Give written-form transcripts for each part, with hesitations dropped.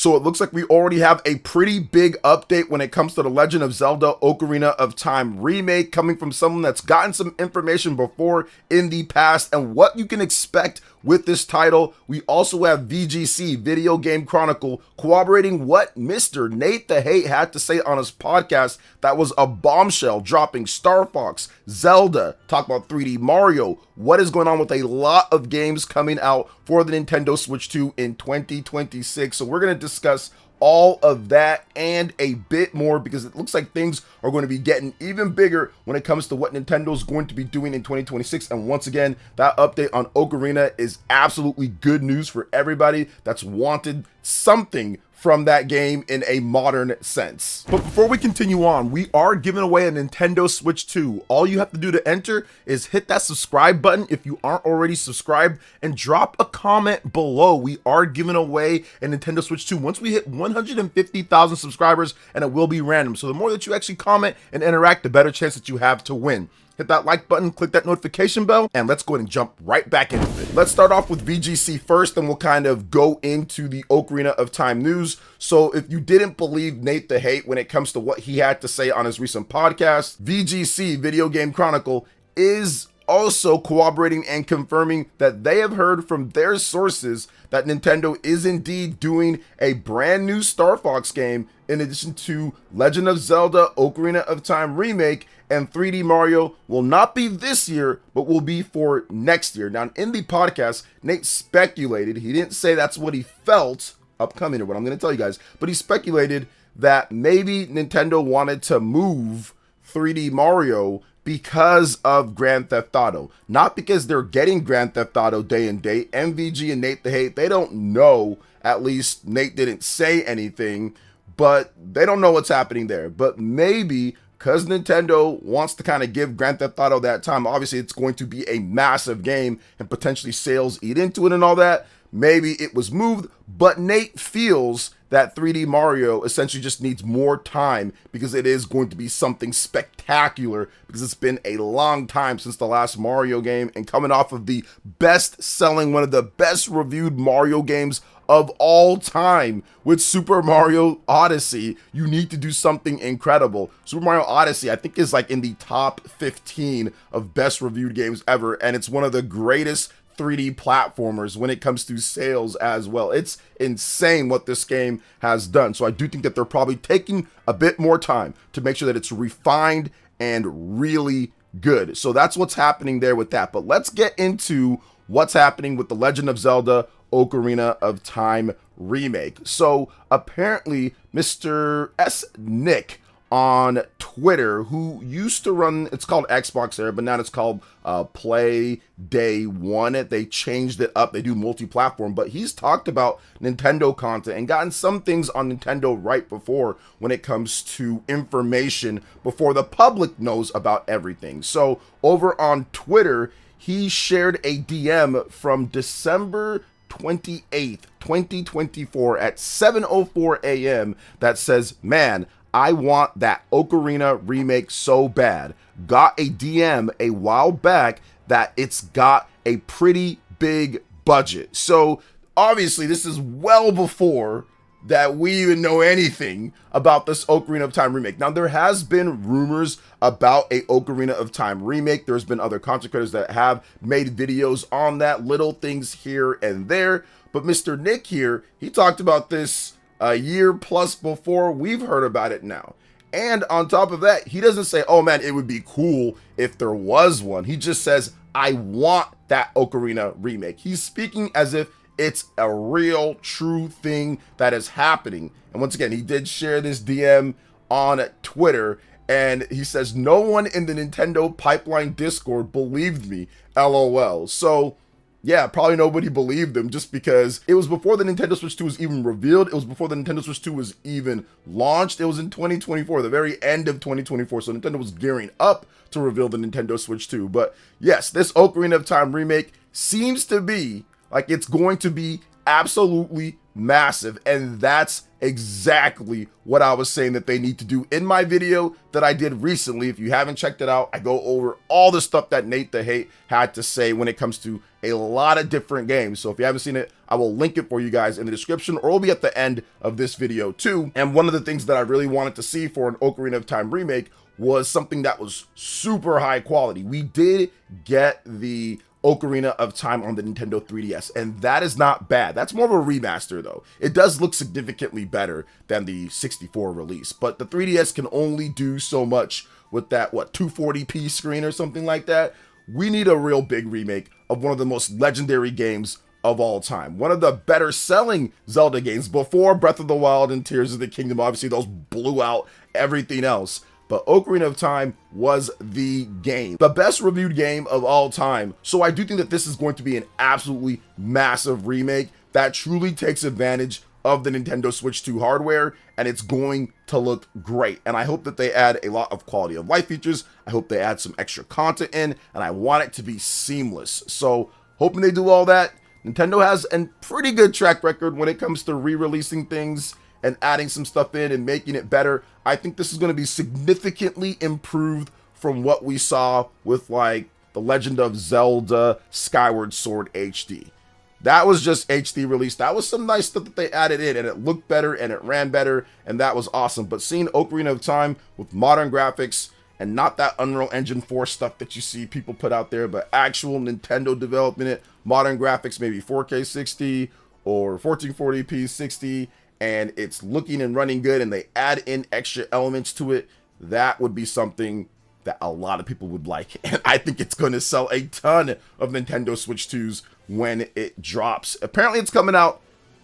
So it looks like we already have a pretty big update when it comes to The Legend of Zelda Ocarina of Time remake, coming from someone that's gotten some information before in the past and what you can expect with this title. We also have VGC, Video Game Chronicle, corroborating what Mr. Nate the Hate had to say on his podcast. That was a bombshell, dropping Star Fox, Zelda, talk about 3D Mario, what is going on with a lot of games coming out for the Nintendo Switch 2 in 2026. So we're going to discuss all of that and a bit more, because it looks like things are going to be getting even bigger when it comes to what Nintendo is going to be doing in 2026. And once again, that update on Ocarina is absolutely good news for everybody that's wanted something from that game in a modern sense. But before we continue on, we are giving away a Nintendo Switch 2. All you have to do to enter is hit that subscribe button if you aren't already subscribed, and drop a comment below. We are giving away a Nintendo Switch 2 once we hit 150,000 subscribers, and it will be random. So the more that you actually comment and interact, the better chance that you have to win. Hit that like button, click that notification bell, and let's go ahead and jump right back into it. Let's start off with VGC first, and we'll kind of go into the Ocarina of Time news. So if you didn't believe Nate the Hate when it comes to what he had to say on his recent podcast, VGC, Video Game Chronicle, is also corroborating and confirming that they have heard from their sources that Nintendo is indeed doing a brand new Star Fox game in addition to Legend of Zelda Ocarina of Time remake, and 3D Mario will not be this year, but will be for next year. Now, in the podcast, Nate speculated, he didn't say that's what he felt upcoming or what I'm going to tell you guys, but he speculated that maybe Nintendo wanted to move 3D Mario because of Grand Theft Auto, not because they're getting Grand Theft Auto day and date. MVG and Nate the Hate, they don't know, at least Nate didn't say anything, but they don't know what's happening there. But maybe because Nintendo wants to kind of give Grand Theft Auto that time, obviously it's going to be a massive game and potentially sales eat into it and all that, maybe it was moved. But Nate feels that 3D Mario essentially just needs more time, because it is going to be something spectacular, because it's been a long time since the last Mario game, and coming off of the best-selling, one of the best-reviewed Mario games of all time with Super Mario Odyssey, you need to do something incredible. Super Mario Odyssey, I think, is like in the top 15 of best-reviewed games ever, and it's one of the greatest 3D platformers when it comes to sales as well. It's insane what this game has done. So I do think that they're probably taking a bit more time to make sure that it's refined and really good. So that's what's happening there with that. But let's get into what's happening with The Legend of Zelda Ocarina of Time remake. So apparently Mr. S. Nick on Twitter, who used to run, it's called Xbox era, but now it's called Play Day One. They changed it up. They do multi-platform, but he's talked about Nintendo content and gotten some things on Nintendo right before when it comes to information before the public knows about everything. So over on Twitter, he shared a DM from December 28th, 2024 at 7:04 a.m. that says, "Man, I want that Ocarina remake so bad. Got a DM a while back that it's got a pretty big budget." So obviously this is well before that we even know anything about this Ocarina of Time remake. Now, there has been rumors about a Ocarina of Time remake. There's been other content creators that have made videos on that, little things here and there. But Mr. Nick here, he talked about this a year plus before we've heard about it now. And on top of that, he doesn't say, oh man, it would be cool if there was one. He just says, I want that Ocarina remake. He's speaking as if it's a real, true thing that is happening. And once again, he did share this DM on Twitter, and he says, no one in the Nintendo Pipeline Discord believed me, LOL. So yeah, probably nobody believed him, just because it was before the Nintendo Switch 2 was even revealed. It was before the Nintendo Switch 2 was even launched. It was in 2024, the very end of 2024. So Nintendo was gearing up to reveal the Nintendo Switch 2. But yes, this Ocarina of Time remake seems to be like it's going to be absolutely massive. And that's exactly what I was saying that they need to do in my video that I did recently. If you haven't checked it out, I go over all the stuff that Nate the Hate had to say when it comes to a lot of different games. So if you haven't seen it, I will link it for you guys in the description, or it'll be at the end of this video too. And one of the things that I really wanted to see for an Ocarina of Time remake was something that was super high quality. We did get the Ocarina of Time on the Nintendo 3DS, and that is not bad. That's more of a remaster though. It does look significantly better than the 64 release, but the 3DS can only do so much with that, what, 240p screen or something like that. We need a real big remake of one of the most legendary games of all time. One of the better selling Zelda games before Breath of the Wild and Tears of the Kingdom. Obviously those blew out everything else, but Ocarina of Time was the game, the best reviewed game of all time. So I do think that this is going to be an absolutely massive remake that truly takes advantage of the Nintendo Switch 2 hardware, and it's going to look great. And I hope that they add a lot of quality of life features. I hope they add some extra content in, and I want it to be seamless. So hoping they do all that. Nintendo has a pretty good track record when it comes to re-releasing things and adding some stuff in and making it better. I think this is going to be significantly improved from what we saw with like The Legend of Zelda Skyward Sword HD. That was just HD release. That was some nice stuff that they added in, and it looked better and it ran better, and that was awesome. But seeing Ocarina of Time with modern graphics and not that Unreal Engine 4 stuff that you see people put out there, but actual Nintendo developing it, modern graphics, maybe 4K 60 or 1440p 60, and it's looking and running good, and they add in extra elements to it, that would be something that a lot of people would like. And I think it's going to sell a ton of Nintendo Switch 2s when it drops. Apparently it's coming out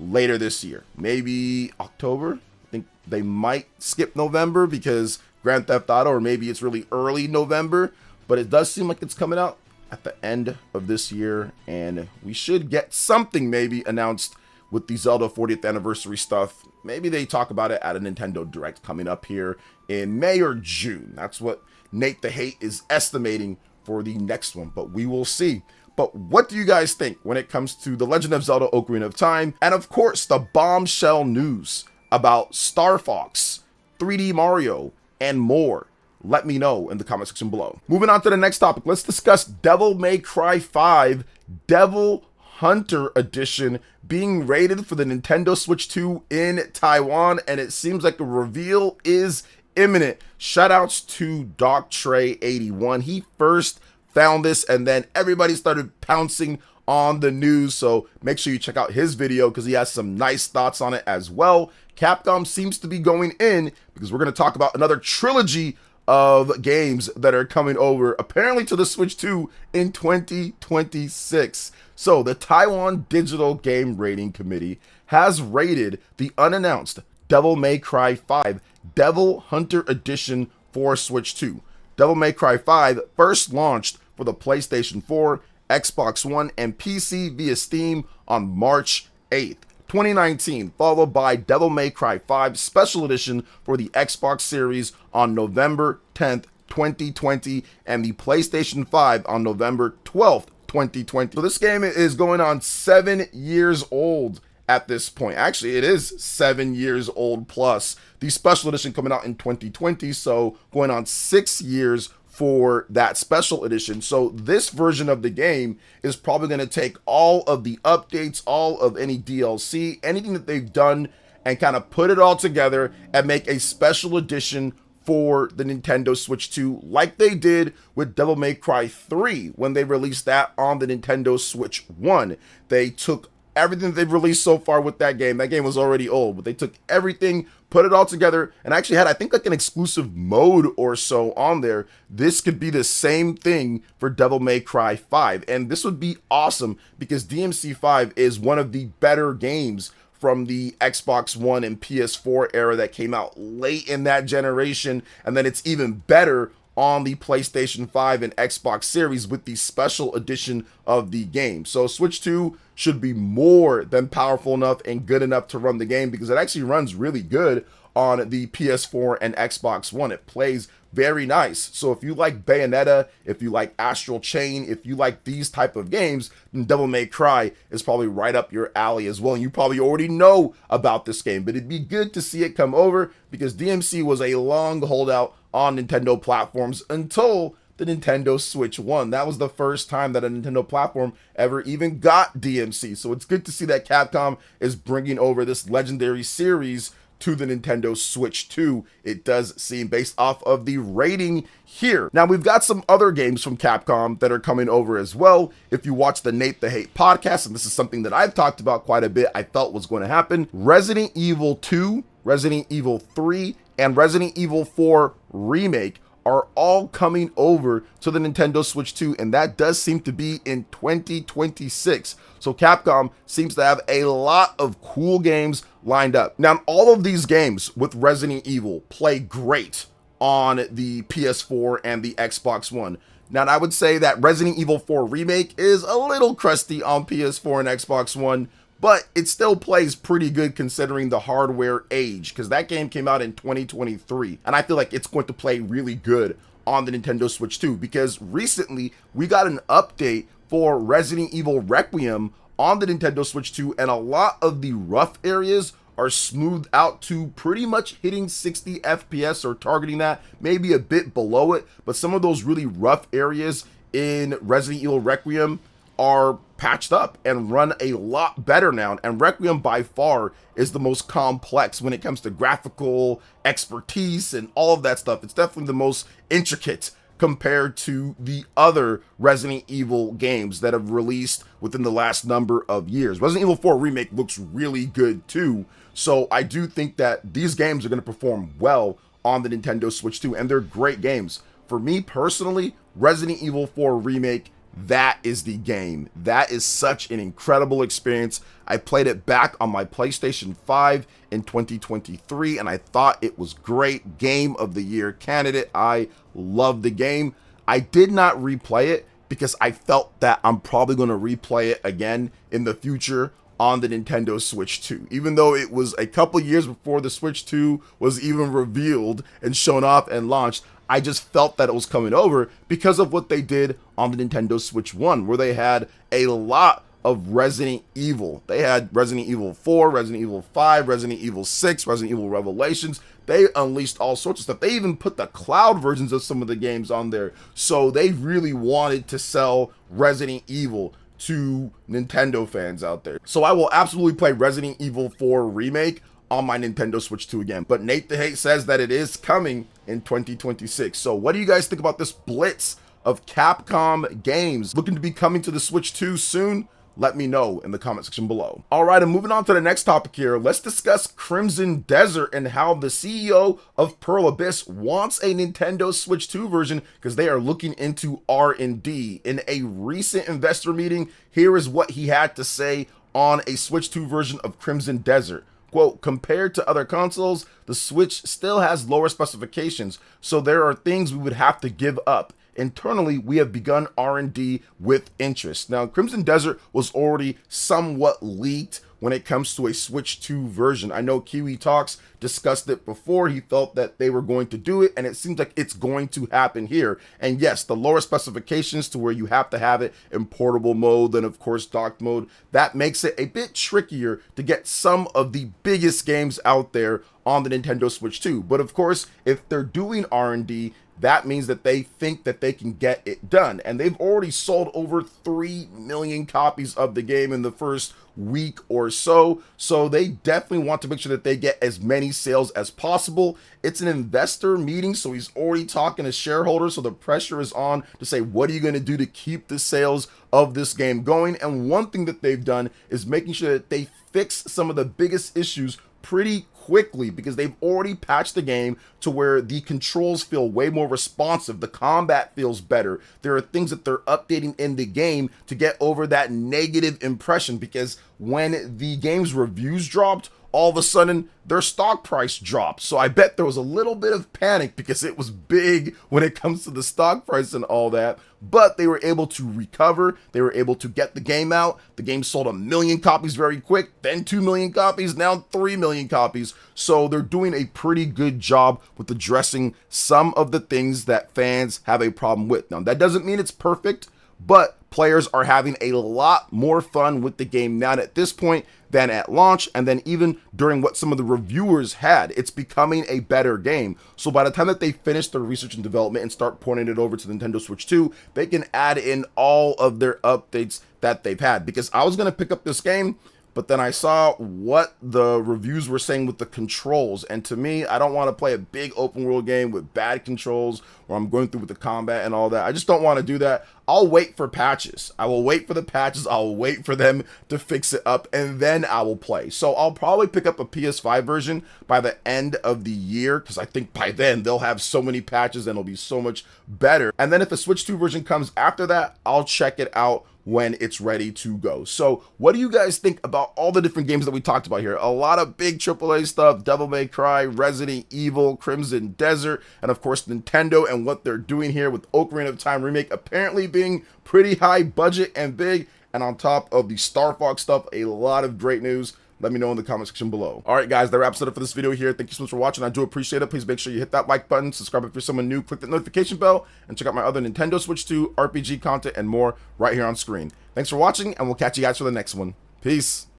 later this year, maybe October. I think they might skip November because Grand Theft Auto, or maybe it's really early November, but it does seem like it's coming out at the end of this year, and we should get something maybe announced with the Zelda 40th anniversary stuff. Maybe they talk about it at a Nintendo Direct coming up here in May or June. That's what Nate the Hate is estimating for the next one, but we will see. But what do you guys think when it comes to The Legend of Zelda Ocarina of Time? And of course, the bombshell news about Star Fox, 3D Mario, and more. Let me know in the comment section below. Moving on to the next topic, let's discuss Devil May Cry 5 Devil Hunter Edition being rated for the Nintendo Switch 2 in Taiwan, and it seems like a reveal is imminent. Shoutouts to DocTrey81. He first found this, and then everybody started pouncing on the news, so make sure you check out his video because he has some nice thoughts on it as well. Capcom seems to be going in because we're going to talk about another trilogy of games that are coming over apparently to the Switch 2 in 2026. So the Taiwan Digital Game Rating Committee has rated the unannounced Devil May Cry 5 Devil Hunter Edition for Switch 2. Devil May Cry 5 first launched for the PlayStation 4, Xbox One, and PC via Steam on March 8th, 2019, followed by Devil May Cry 5 Special Edition for the Xbox Series on November 10th, 2020, and the PlayStation 5 on November 12th, 2020. So this game is going on 7 years old at this point. Actually, it is 7 years old plus. The Special Edition coming out in 2020, so going on 6 years for that Special Edition. So this version of the game is probably going to take all of the updates, all of any DLC, anything that they've done, and kind of put it all together and make a Special Edition for the Nintendo Switch 2, like they did with Devil May Cry 3 when they released that on the Nintendo Switch 1. They took everything they've released so far with that game. That game was already old, but they took everything, put it all together, and actually had, I think, like an exclusive mode or so on there. This could be the same thing for Devil May Cry 5, and this would be awesome because DMC5 is one of the better games from the Xbox One and PS4 era that came out late in that generation, and then it's even better on the PlayStation 5 and Xbox Series with the Special Edition of the game. So Switch 2 should be more than powerful enough and good enough to run the game because it actually runs really good on the PS4 and Xbox One. It plays very nice. So if you like Bayonetta, if you like Astral Chain, if you like these type of games, then Devil May Cry is probably right up your alley as well. And you probably already know about this game, but it'd be good to see it come over because DMC was a long holdout on Nintendo platforms until the Nintendo Switch 1. That was the first time that a Nintendo platform ever even got DMC. So it's good to see that Capcom is bringing over this legendary series to the Nintendo Switch 2, it does seem, based off of the rating here. Now, we've got some other games from Capcom that are coming over as well. If you watch the Nate the Hate podcast, and this is something that I've talked about quite a bit, I felt was going to happen, Resident Evil 2, Resident Evil 3, and Resident Evil 4 Remake are all coming over to the Nintendo Switch 2, and that does seem to be in 2026. So Capcom seems to have a lot of cool games lined up. Now, all of these games with Resident Evil play great on the PS4 and the Xbox One. Now, I would say that Resident Evil 4 Remake is a little crusty on PS4 and Xbox One, but it still plays pretty good considering the hardware age, because that game came out in 2023, and I feel like it's going to play really good on the Nintendo Switch 2, because recently we got an update for Resident Evil Requiem on the Nintendo Switch 2, and a lot of the rough areas are smoothed out to pretty much hitting 60 FPS or targeting that, maybe a bit below it, but some of those really rough areas in Resident Evil Requiem are patched up and run a lot better now. And Requiem by far is the most complex when it comes to graphical expertise and all of that stuff. It's definitely the most intricate compared to the other Resident Evil games that have released within the last number of years. Resident Evil 4 Remake looks really good too. So I do think that these games are going to perform well on the Nintendo Switch 2, and they're great games. For me personally, Resident Evil 4 Remake, that is the game. That is such an incredible experience. I played it back on my PlayStation 5 in 2023, and I thought it was great. Game of the Year candidate. I love the game. I did not replay it because I felt that I'm probably going to replay it again in the future on the Nintendo Switch 2. Even though it was a couple years before the Switch 2 was even revealed and shown off and launched, I just felt that it was coming over because of what they did on the Nintendo Switch 1, where they had a lot of Resident Evil. They had Resident Evil 4, Resident Evil 5, Resident Evil 6, Resident Evil Revelations. They unleashed all sorts of stuff. They even put the cloud versions of some of the games on there. So they really wanted to sell Resident Evil to Nintendo fans out there. So I will absolutely play Resident Evil 4 Remake on my Nintendo Switch 2 again. But Nate the Hate says that it is coming in 2026. So what do you guys think about this blitz of Capcom games looking to be coming to the Switch 2 soon? Let me know in the comment section below. All right, and moving on to the next topic here, let's discuss Crimson Desert and how the CEO of Pearl Abyss wants a Nintendo Switch 2 version because they are looking into R&D. In a recent investor meeting, here is what he had to say on a Switch 2 version of Crimson Desert. Quote, compared to other consoles, the Switch still has lower specifications, so there are things we would have to give up. Internally, we have begun R&D with interest. Now, Crimson Desert was already somewhat leaked when it comes to a Switch 2 version. I know Kiwi Talks discussed it before. He felt that they were going to do it, and it seems like it's going to happen here. And yes, the lower specifications to where you have to have it in portable mode, then of course docked mode, that makes it a bit trickier to get some of the biggest games out there on the Nintendo Switch 2. But of course, if they're doing R&D, that means that they think that they can get it done. And they've already sold over 3 million copies of the game in the first week or so. So they definitely want to make sure that they get as many sales as possible. It's an investor meeting, so he's already talking to shareholders. So the pressure is on to say, what are you going to do to keep the sales of this game going? And one thing that they've done is making sure that they fix some of the biggest issues pretty quickly, because they've already patched the game to where the controls feel way more responsive. The combat feels better. There are things that they're updating in the game to get over that negative impression, because when the game's reviews dropped, all of a sudden their stock price dropped. So I bet there was a little bit of panic because it was big when it comes to the stock price and all that, but they were able to recover. They were able to get the game out. The game sold 1 million copies very quick, then 2 million copies, now 3 million copies. So they're doing a pretty good job with addressing some of the things that fans have a problem with. Now, that doesn't mean it's perfect, but players are having a lot more fun with the game now. And at this point, than at launch, and then even during what some of the reviewers had. It's becoming a better game. So by the time that they finish their research and development and start porting it over to the Nintendo Switch 2, they can add in all of their updates that they've had. Because I was going to pick up this game, but then I saw what the reviews were saying with the controls. And to me, I don't want to play a big open world game with bad controls where I'm going through with the combat and all that. I just don't want to do that. I'll wait for patches. I will wait for the patches. I'll wait for them to fix it up, and then I will play. So I'll probably pick up a PS5 version by the end of the year, because I think by then they'll have so many patches and it'll be so much better. And then if the Switch 2 version comes after that, I'll check it out when it's ready to go. So what do you guys think about all the different games that we talked about here? A lot of big AAA stuff: Devil May Cry, Resident Evil, Crimson Desert, and of course Nintendo and what they're doing here with Ocarina of Time Remake apparently being pretty high budget and big. And on top of the Star Fox stuff, a lot of great news. Let me know in the comment section below. All right, guys, that wraps it up for this video here. Thank you so much for watching. I do appreciate it. Please make sure you hit that like button, subscribe if you're someone new, click that notification bell, and check out my other Nintendo Switch 2 RPG content and more right here on screen. Thanks for watching, and we'll catch you guys for the next one. Peace.